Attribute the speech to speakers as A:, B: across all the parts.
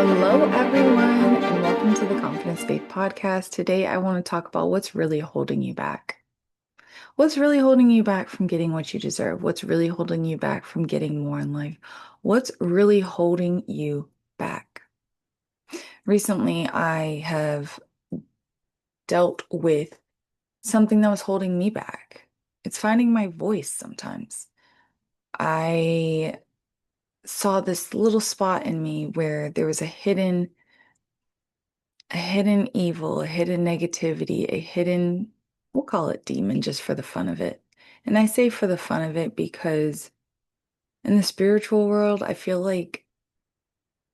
A: Hello, everyone, and welcome to the Confidence Faith Podcast. Today, I want to talk about what's really holding you back. What's really holding you back from getting what you deserve? What's really holding you back from getting more in life? What's really holding you back? Recently, I have dealt with something that was holding me back. It's finding my voice sometimes. I saw this little spot in me where there was a hidden evil, a hidden negativity, we'll call it demon just for the fun of it. And I say for the fun of it because in the spiritual world, I feel like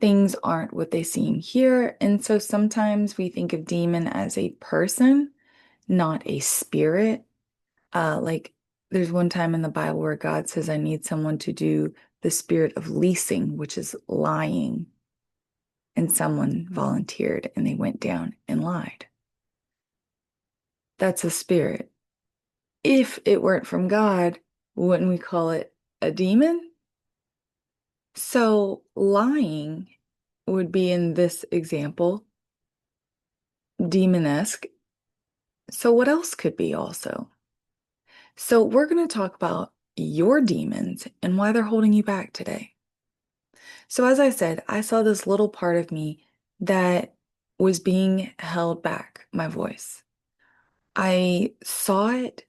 A: things aren't what they seem here. And so sometimes we think of demon as a person, not a spirit. Like there's one time in the Bible where God says, I need someone to do the spirit of leasing, which is lying. And someone volunteered and they went down and lied. That's a spirit. If it weren't from God, wouldn't we call it a demon? So lying would be in this example demonesque. So what else could be also? So we're going to talk about your demons and why they're holding you back today. So as I said, I saw this little part of me that was being held back, my voice. I saw it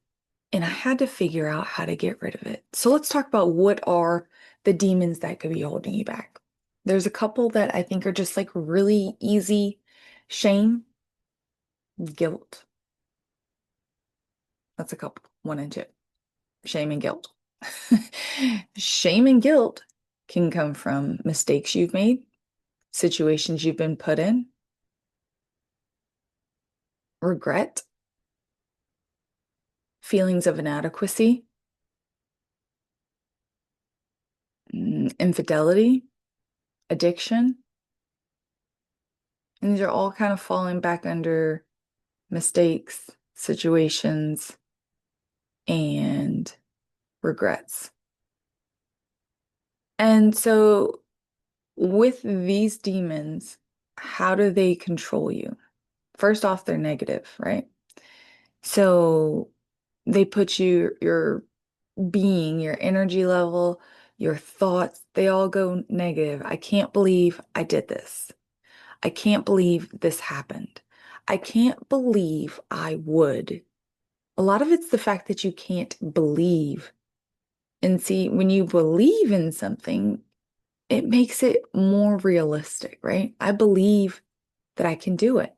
A: and I had to figure out how to get rid of it. So let's talk about what are the demons that could be holding you back. There's a couple that I think are just like really easy. Shame, guilt. That's a couple, one and two. Shame and guilt. Shame and guilt can come from mistakes you've made, situations you've been put in, regret, feelings of inadequacy, infidelity, addiction. And these are all kind of falling back under mistakes, situations, and regrets. And so, with these demons, how do they control you? First off, they're negative, right? So, they put your being, your energy level, your thoughts, they all go negative. I can't believe I did this. I can't believe this happened. I can't believe I would. A lot of it's the fact that you can't believe. And see, when you believe in something, it makes it more realistic, right? I believe that I can do it.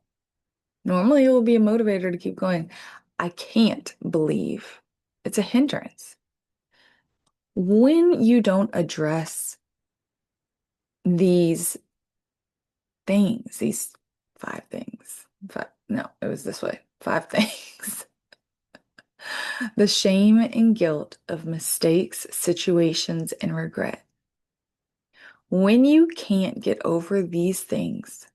A: Normally, it will be a motivator to keep going. I can't believe. It's a hindrance. When you don't address these things, these five things, no, it was this way, five things. The shame and guilt of mistakes, situations, and regret. When you can't get over these things,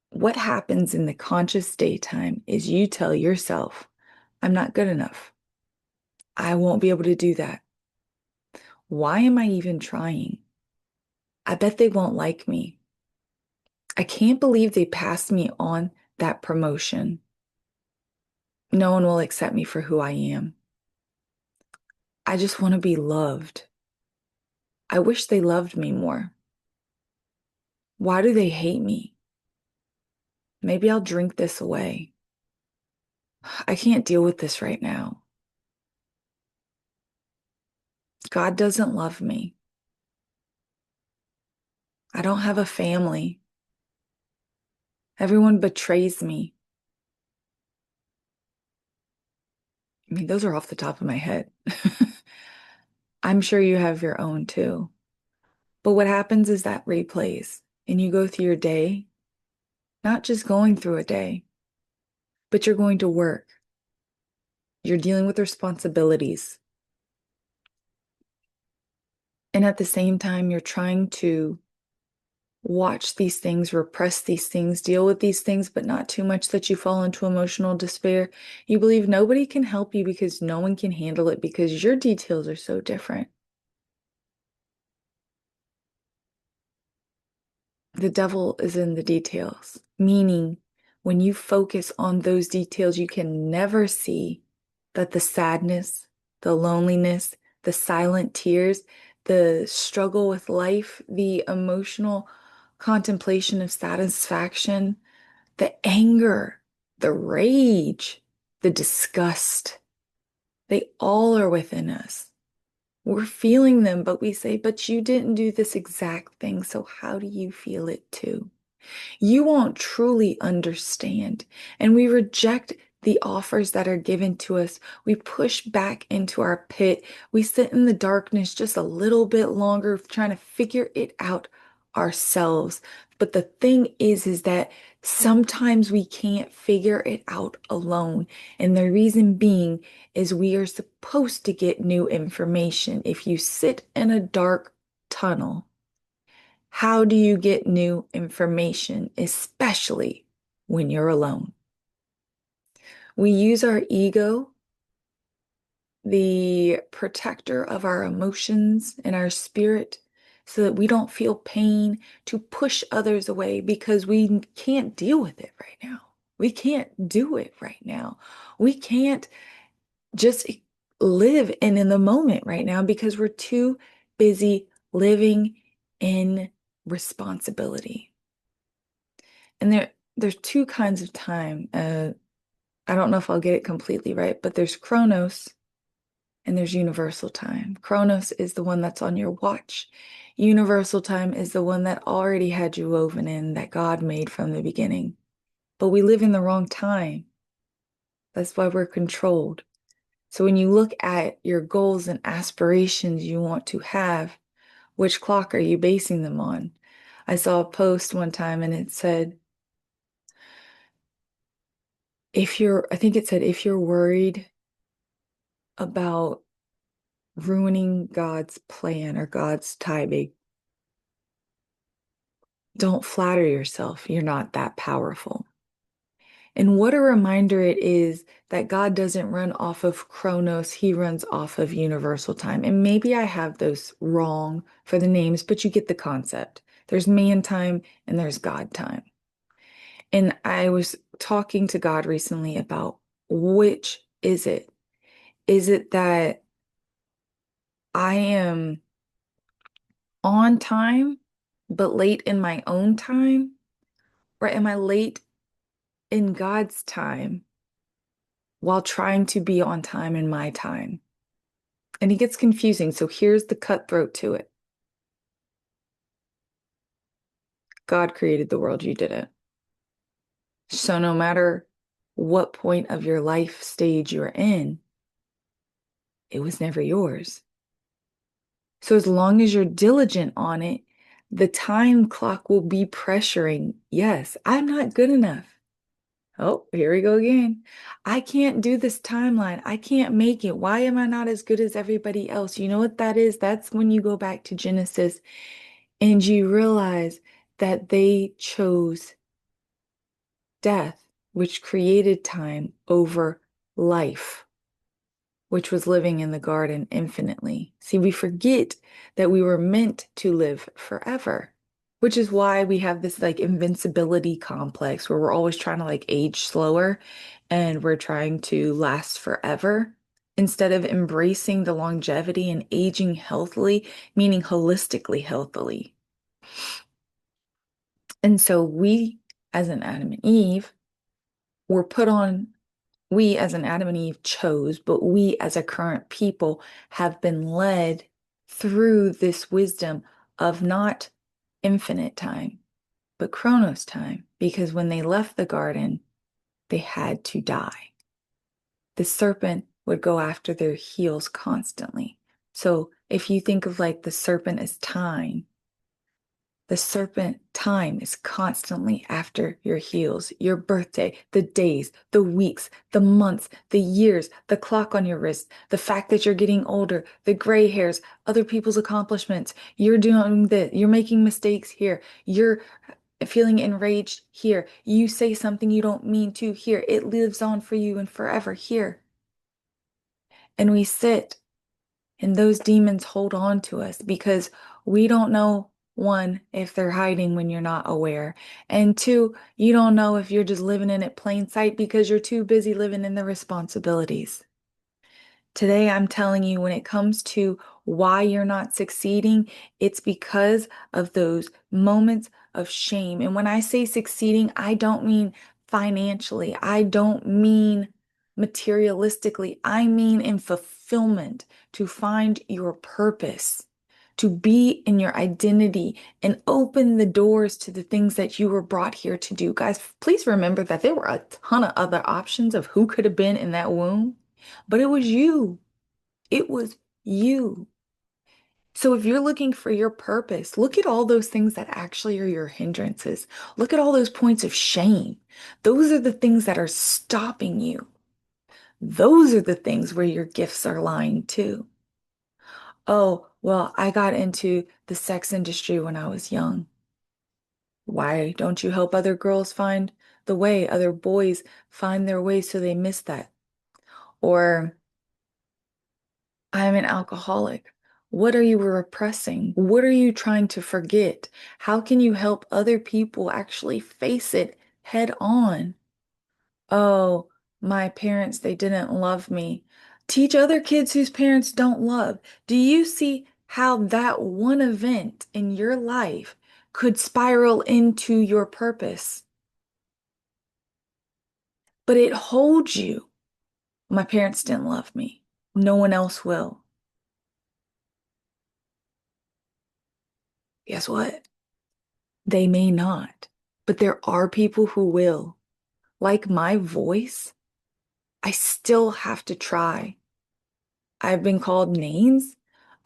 A: what happens in the conscious daytime is you tell yourself, I'm not good enough. I won't be able to do that. Why am I even trying? I bet they won't like me. I can't believe they passed me on that promotion. No one will accept me for who I am. I just want to be loved. I wish they loved me more. Why do they hate me? Maybe I'll drink this away. I can't deal with this right now. God doesn't love me. I don't have a family. Everyone betrays me. I mean, those are off the top of my head. I'm sure you have your own too. But what happens is that replays and you go through your day, not just going through a day, but you're going to work. You're dealing with responsibilities. And at the same time, you're trying to watch these things, repress these things, deal with these things, but not too much that you fall into emotional despair. You believe nobody can help you because no one can handle it because your details are so different. The devil is in the details, meaning when you focus on those details, you can never see that the sadness, the loneliness, the silent tears, the struggle with life, the emotional contemplation of satisfaction, the anger, the rage, the disgust, they all are within us. We're feeling them, but we say, but you didn't do this exact thing, so how do you feel it too? You won't truly understand. And we reject the offers that are given to us. We push back into our pit. We sit in the darkness just a little bit longer, trying to figure it out ourselves. But the thing is that sometimes we can't figure it out alone. And the reason being is we are supposed to get new information. If you sit in a dark tunnel, how do you get new information, especially when you're alone? We use our ego, the protector of our emotions and our spirit, so that we don't feel pain, to push others away because we can't deal with it right now. We can't do it right now. We can't just live in the moment right now because we're too busy living in responsibility. And there's two kinds of time. I don't know if I'll get it completely right, but there's Chronos and there's universal time. Chronos is the one that's on your watch. Universal time is the one that already had you woven in, that God made from the beginning. But we live in the wrong time. That's why we're controlled. So when you look at your goals and aspirations you want to have, which clock are you basing them on? I saw a post one time and it said, I think it said, if you're worried about ruining God's plan or God's timing, don't flatter yourself. You're not that powerful. And what a reminder it is that God doesn't run off of Chronos, he runs off of universal time. And maybe I have those wrong for the names, but you get the concept. There's man time and there's God time. And I was talking to God recently about which is it? Is it that I am on time, but late in my own time? Or am I late in God's time while trying to be on time in my time? And it gets confusing. So here's the cutthroat to it. God created the world, you didn't. So no matter what point of your life stage you're in, it was never yours. So as long as you're diligent on it, the time clock will be pressuring. Yes, I'm not good enough. Oh, here we go again. I can't do this timeline. I can't make it. Why am I not as good as everybody else? You know what that is? That's when you go back to Genesis and you realize that they chose death, which created time, over life, which was living in the garden infinitely. See, we forget that we were meant to live forever, which is why we have this like invincibility complex where we're always trying to like age slower and we're trying to last forever instead of embracing the longevity and aging healthily, meaning holistically healthily. And so we, as an Adam and Eve, were put on we as an Adam and Eve chose, but we as a current people have been led through this wisdom of not infinite time, but Chronos time, because when they left the garden, they had to die. The serpent would go after their heels constantly. So if you think of like the serpent as time, the serpent time is constantly after your heels, your birthday, the days, the weeks, the months, the years, the clock on your wrist, the fact that you're getting older, the gray hairs, other people's accomplishments. You're doing this, you're making mistakes here, you're feeling enraged here, you say something you don't mean to here. It lives on for you and forever here. And we sit and those demons hold on to us because we don't know one, if they're hiding when you're not aware. And two, you don't know if you're just living in it plain sight because you're too busy living in the responsibilities. Today, I'm telling you, when it comes to why you're not succeeding, it's because of those moments of shame. And when I say succeeding, I don't mean financially, I don't mean materialistically, I mean in fulfillment, to find your purpose, to be in your identity and open the doors to the things that you were brought here to do. Guys, please remember that there were a ton of other options of who could have been in that womb. But it was you. It was you. So if you're looking for your purpose, look at all those things that actually are your hindrances. Look at all those points of shame. Those are the things that are stopping you. Those are the things where your gifts are lying too. Oh, well, I got into the sex industry when I was young. Why don't you help other girls find the way, other boys find their way so they miss that? Or I'm an alcoholic. What are you repressing? What are you trying to forget? How can you help other people actually face it head on? Oh, my parents, they didn't love me. Teach other kids whose parents don't love. Do you see how that one event in your life could spiral into your purpose? But it holds you. My parents didn't love me. No one else will. Guess what? They may not, but there are people who will. Like my voice, I still have to try. I've been called names.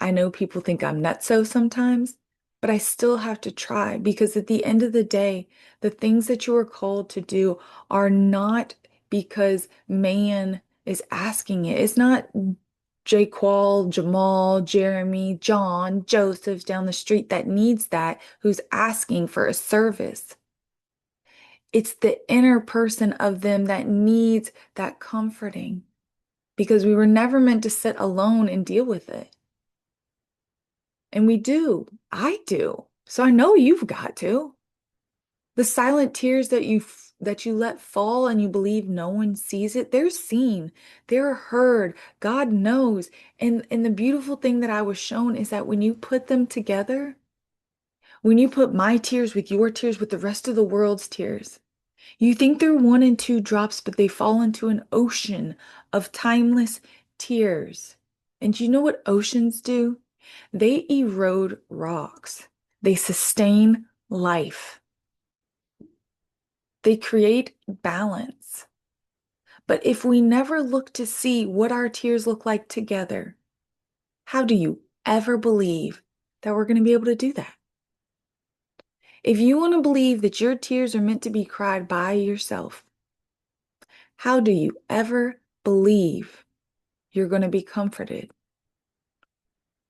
A: I know people think I'm nutso sometimes, but I still have to try because at the end of the day, the things that you are called to do are not because man is asking it. It's not Jaqual, Jamal, Jeremy, John, Joseph down the street that needs that, who's asking for a service. It's the inner person of them that needs that comforting because we were never meant to sit alone and deal with it. And we do. I do. So I know you've got to. The silent tears that you let fall and you believe no one sees it, they're seen, they're heard. God knows. And the beautiful thing that I was shown is that when you put them together, when you put my tears with your tears with the rest of the world's tears, you think they're one and two drops, but they fall into an ocean of timeless tears. And you know what oceans do? They erode rocks. They sustain life. They create balance. But if we never look to see what our tears look like together, how do you ever believe that we're going to be able to do that? If you want to believe that your tears are meant to be cried by yourself, how do you ever believe you're going to be comforted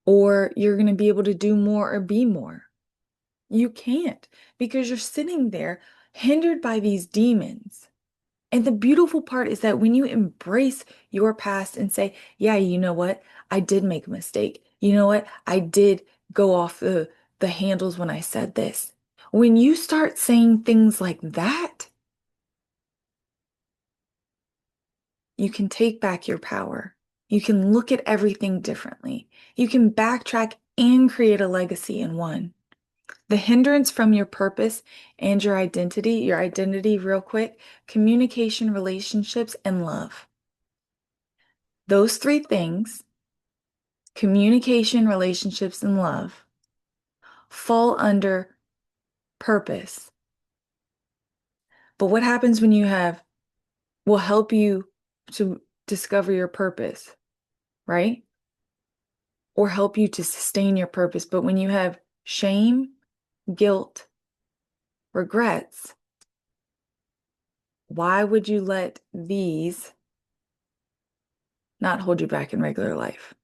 A: or you're going to be able to do more or be more? You can't because you're sitting there hindered by these demons. And the beautiful part is that when you embrace your past and say, yeah, you know what? I did make a mistake. You know what? I did go off the handles when I said this. When you start saying things like that, you can take back your power. You can look at everything differently. You can backtrack and create a legacy in one. The hindrance from your purpose and your identity, real quick, communication, relationships, and love. Those three things, communication, relationships, and love, fall under purpose. But what happens when you will help you to discover your purpose, right? Or help you to sustain your purpose. But when you have shame, guilt, regrets, why would you let these not hold you back in regular life?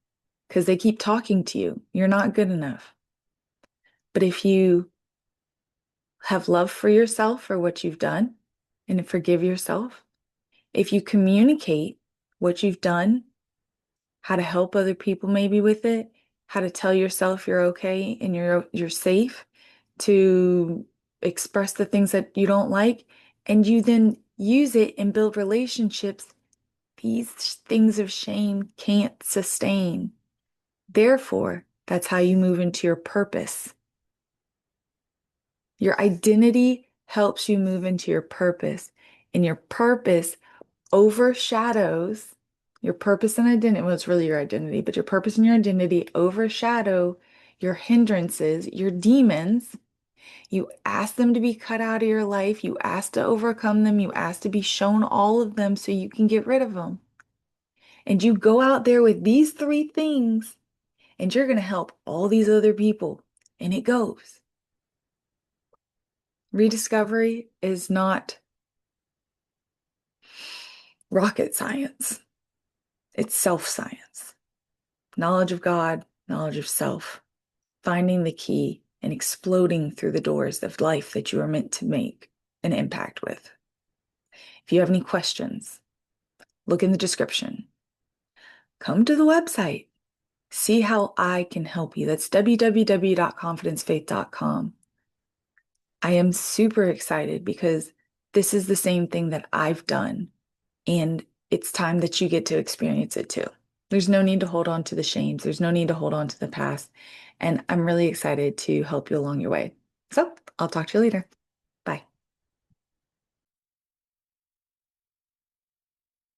A: Because they keep talking to you. You're not good enough. But if you have love for yourself for what you've done and forgive yourself, if you communicate what you've done, how to help other people maybe with it, how to tell yourself you're okay and you're safe, to express the things that you don't like, and you then use it and build relationships, these things of shame can't sustain. Therefore, that's how you move into your purpose. Your identity helps you move into your purpose, and your purpose overshadows your purpose and identity. Well, it's really your identity, but your purpose and your identity overshadow your hindrances, your demons. You ask them to be cut out of your life. You ask to overcome them. You ask to be shown all of them so you can get rid of them. And you go out there with these three things, and you're going to help all these other people. And it goes. Rediscovery is not rocket science. It's self-science. Knowledge of God, knowledge of self, finding the key and exploding through the doors of life that you are meant to make an impact with. If you have any questions, look in the description. Come to the website. See how I can help you. That's www.confidencefaith.com. I am super excited because this is the same thing that I've done, and it's time that you get to experience it too. There's no need to hold on to the shames. There's no need to hold on to the past. And I'm really excited to help you along your way. So I'll talk to you later.